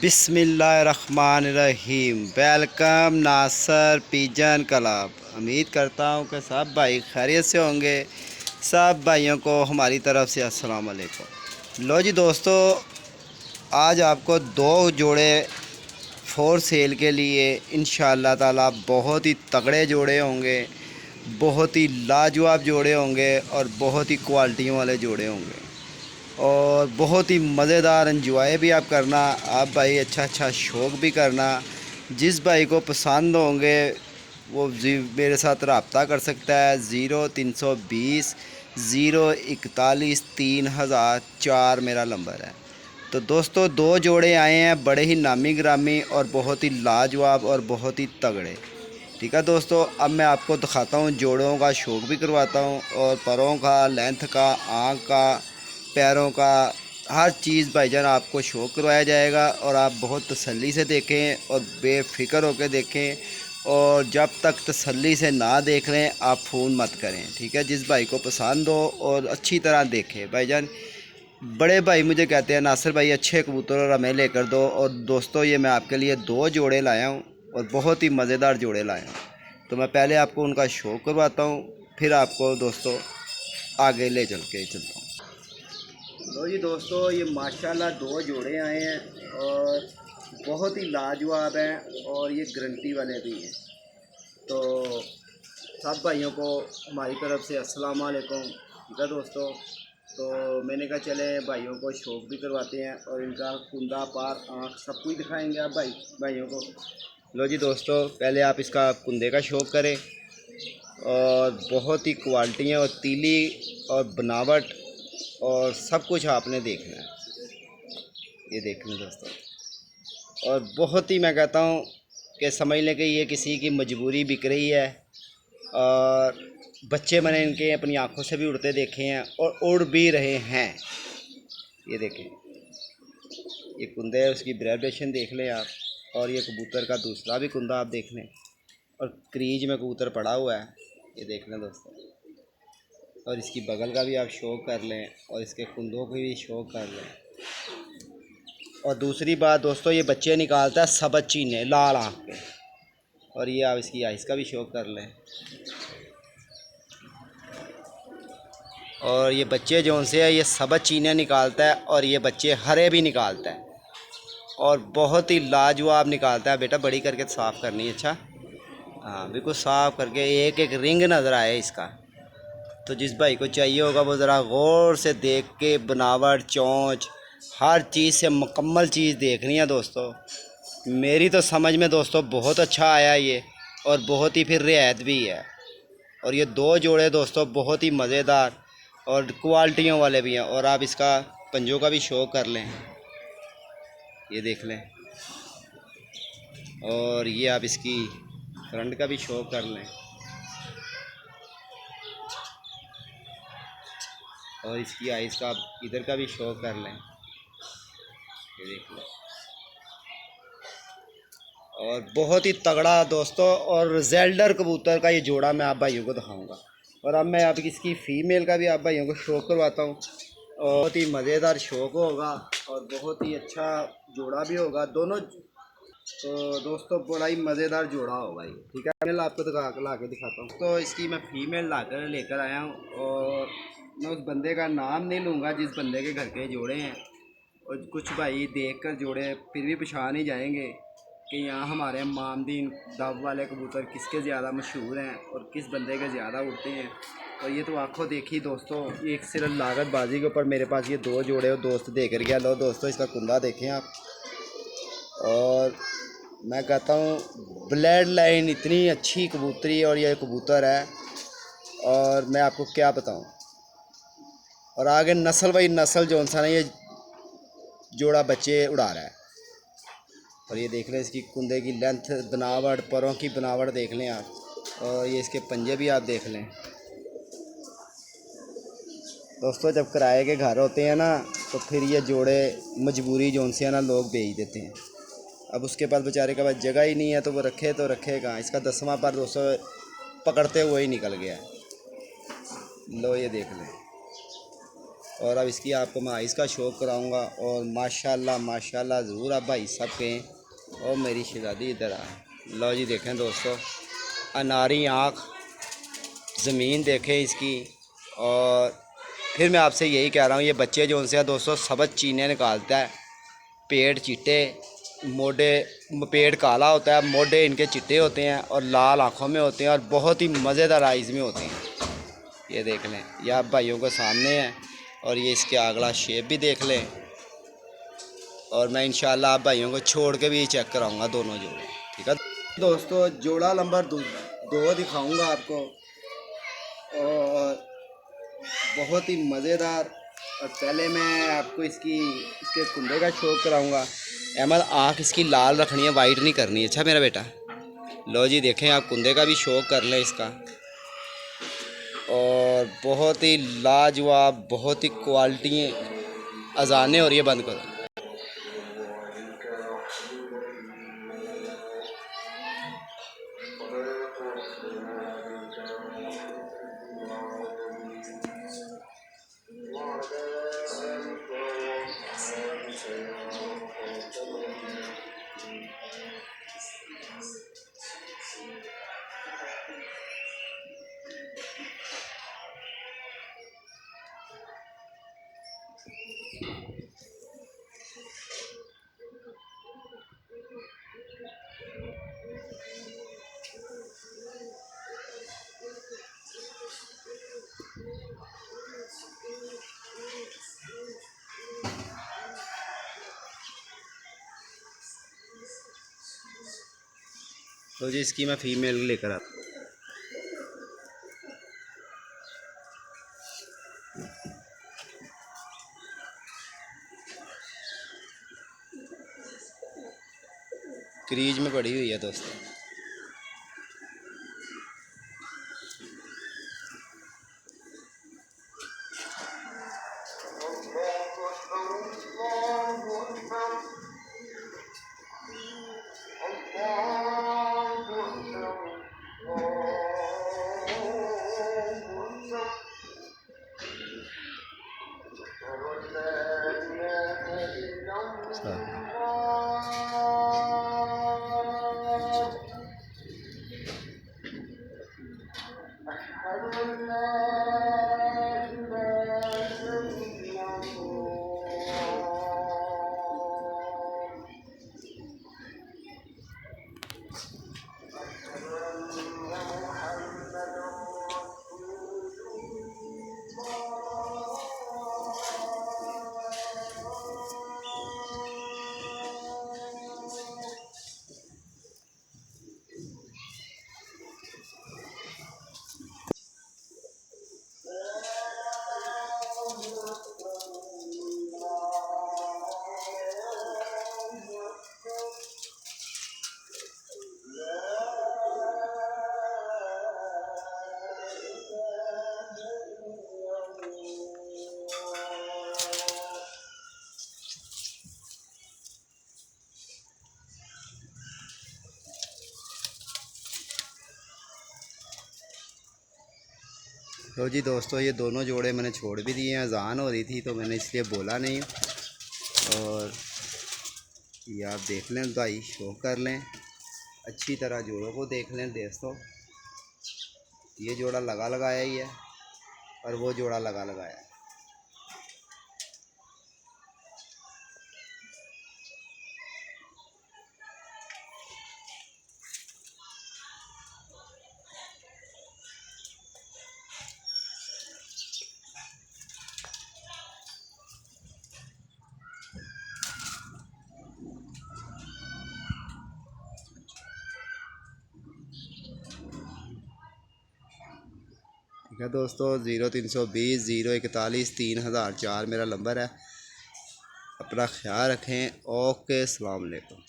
बिस्मिल्लाहिर्रहमानिर्रहीम। वेलकम नासर pigeon club. उम्मीद करता हूँ कि सब भाई खैरियत से होंगे। सब भाइयों को हमारी तरफ़ से अस्सलाम वालेकुम। लो जी दोस्तों, आज आपको दो जोड़े फोर सेल के लिए इंशाअल्लाह ताला बहुत ही तगड़े जोड़े होंगे, बहुत ही लाजवाब जोड़े होंगे और बहुत ही क्वालिटियों वाले जोड़े होंगे और बहुत ही मज़ेदार एंजॉय भी आप करना। आप भाई अच्छा शौक़ भी करना। जिस भाई को पसंद होंगे वो मेरे साथ रब्ता कर सकता है। 0320 041 3004 मेरा नंबर है। तो दोस्तों, दो जोड़े आए हैं बड़े ही नामी ग्रामी और बहुत ही लाजवाब और बहुत ही तगड़े। ठीक है दोस्तों, अब मैं आपको दिखाता हूँ, जोड़ों का शौक़ भी करवाता हूँ और पैरों का, लेंथ का, आँख का, पैरों का, हर चीज़ भाईजान आपको शौक़ करवाया जाएगा। और आप बहुत तसल्ली से देखें और बेफ़िक्र होकर देखें, और जब तक तसल्ली से ना देख लें आप फ़ोन मत करें। ठीक है, जिस भाई को पसंद हो और अच्छी तरह देखें भाईजान। बड़े भाई मुझे कहते हैं नासिर भाई अच्छे कबूतर और हमें लेकर दो। और दोस्तों, ये मैं आपके लिए दो जोड़े लाया हूँ और बहुत ही मज़ेदार जोड़े लाया हूँ। तो मैं पहले आपको उनका शौक़ करवाता हूँ, फिर आपको दोस्तों आगे ले चलता हूँ। लो जी दोस्तों, ये माशाल्लाह दो जोड़े आए हैं और बहुत ही लाजवाब हैं और ये गारंटी वाले भी हैं। तो सब भाइयों को हमारी तरफ से अस्सलाम वालेकुम। ठीक है दोस्तों, तो मैंने कहा चले भाइयों को शौक़ भी करवाते हैं और इनका कुंदा, पार, आँख सब कुछ दिखाएंगे आप भाइयों को। लो जी दोस्तों, पहले आप इसका कुंदे का शौक़ करें और बहुत ही क्वालिटियाँ और तीली और बनावट और सब कुछ आपने देखना है। ये देख लें दोस्तों, और बहुत ही मैं कहता हूँ कि समझ लें कि ये किसी की मजबूरी बिक रही है। और बच्चे मैंने इनके अपनी आंखों से भी उड़ते देखे हैं और उड़ भी रहे हैं। ये देखें, ये कुंदे है, उसकी वाइब्रेशन देख लें आप। और ये कबूतर का दूसरा भी कुंदा आप देख लें और क्रीज में कबूतर पड़ा हुआ है। ये देख लें दोस्तों, और इसकी बगल का भी आप शौक़ कर लें और इसके कुंदों की भी शौक़ कर लें। और दूसरी बात दोस्तों, ये बच्चे निकालता है सबज चीने लाल आँख के, और ये आप इसकी आइस का भी शौक़ कर लें। और ये बच्चे जो उनसे है ये सबज चीने निकालता है और ये बच्चे हरे भी निकालता है और बहुत ही लाजवाब निकालता है। बेटा बड़ी करके साफ़ करनी है। अच्छा, हाँ बिल्कुल साफ़ करके, एक एक रिंग नज़र आए इसका। तो जिस भाई को चाहिए होगा वो ज़रा गौर से देख के बनावट, चोंच, हर चीज़ से मुकम्मल चीज़ देखनी है दोस्तों। मेरी तो समझ में दोस्तों बहुत अच्छा आया ये, और बहुत ही फिर रियायत भी है। और ये दो जोड़े दोस्तों बहुत ही मज़ेदार और क्वालिटियों वाले भी हैं। और आप इसका पंजों का भी शौक़ कर लें, ये देख लें। और ये आप इसकी फ्रंट का भी शौक़ कर लें और इसकी आइस का इधर का भी शौक़ कर लें, ये देख लें। और बहुत ही तगड़ा दोस्तों और जेल्डर कबूतर का ये जोड़ा मैं आप भाइयों को दिखाऊंगा। और अब मैं आप इसकी फ़ीमेल का भी आप भाइयों को शौक़ करवाता हूँ। बहुत ही मज़ेदार शौक़ होगा और बहुत ही अच्छा जोड़ा भी होगा दोनों। तो दोस्तों बड़ा ही मज़ेदार जोड़ा होगा ये। ठीक है, मैं आपको ला के दिखाता हूँ। तो इसकी मैं फ़ीमेल लेकर आया हूँ और मैं उस बंदे का नाम नहीं लूँगा जिस बंदे के घर के जोड़े हैं। और कुछ भाई देख कर जोड़े फिर भी पहचान ही जाएंगे कि यहाँ हमारे मामदीन दब वाले कबूतर किसके ज़्यादा मशहूर हैं और किस बंदे के ज़्यादा उड़ते हैं। और ये तो आंखों देखी दोस्तों, एक सिर्फ लागत बाजी के ऊपर मेरे पास ये दो जोड़े और दोस्त दे कर गया। लो दोस्तों, इसका कुंदा देखें आप। और मैं कहता हूँ ब्लड लाइन इतनी अच्छी कबूतरी और ये कबूतर है, और मैं आपको क्या बताऊँ। और आगे नस्ल बाई नस्ल जो सा ना ये जोड़ा बच्चे उड़ा रहा है। और ये देख लें इसकी कुंदे की लेंथ, बनावट, परों की बनावट देख लें आप। और ये इसके पंजे भी आप देख लें दोस्तों। जब किराए के घर होते हैं ना तो फिर ये जोड़े मजबूरी जो उनसे ना लोग बेच देते हैं। अब उसके पास बेचारे के पास जगह ही नहीं है तो वो रखे तो रखे कहाँ। इसका 10वां पर दोस्तों पकड़ते हुए ही निकल गया। लो ये देख लें, और अब इसकी आपको मैं आइस का शौक कराऊंगा। और माशाल्लाह माशाल्लाह ज़रूर आप भाई सब कहें। और मेरी शहज़ादी इधर आए। लो जी देखें दोस्तों, अनारी आँख, ज़मीन देखें इसकी। और फिर मैं आपसे यही कह रहा हूँ, ये बच्चे जो उनसे दोस्तों सबज चीने निकालता है। पेट चिट्टे, मोढ़े, पेट काला होता है, मोढ़े इनके चिट्टे होते हैं और लाल आँखों में होते हैं और बहुत ही मज़ेदार आइज़ में होते हैं। ये देख लें, ये आप भाइयों के सामने है। और ये इसके अगला शेप भी देख लें। और मैं इंशाल्लाह आप भाइयों को छोड़ के भी चेक कराऊंगा दोनों जोड़े, ठीक है दोस्तों। जोड़ा नंबर 2 दिखाऊंगा आपको, और बहुत ही मज़ेदार। और पहले मैं आपको इसके कुंडे का शौक कराऊंगा। अहमद आँख इसकी लाल रखनी है, वाइट नहीं करनी है। अच्छा मेरा बेटा, लो जी देखें, आप कुंदे का भी शौक कर लें इसका। और बहुत ही लाजवाब, बहुत ही क्वालिटी अजानें हो रही है, बंद करो। तो जी इसकी मैं फ़ीमेल लेकर आता हूँ। क्रीज में पड़ी हुई है दोस्तों। तो जी दोस्तों, ये दोनों जोड़े मैंने छोड़ भी दिए हैं। अजान हो रही थी तो मैंने इसलिए बोला नहीं। और ये आप देख लें भाई, शो कर लें अच्छी तरह, जोड़ों को देख लें दोस्तों। ये जोड़ा लगा लगाया ही है और वो जोड़ा लगा लगाया है। ठीक है दोस्तों, 0320 041 3004 मेरा नंबर है। अपना ख्याल रखें। ओके, अस्सलाम वालेकुम।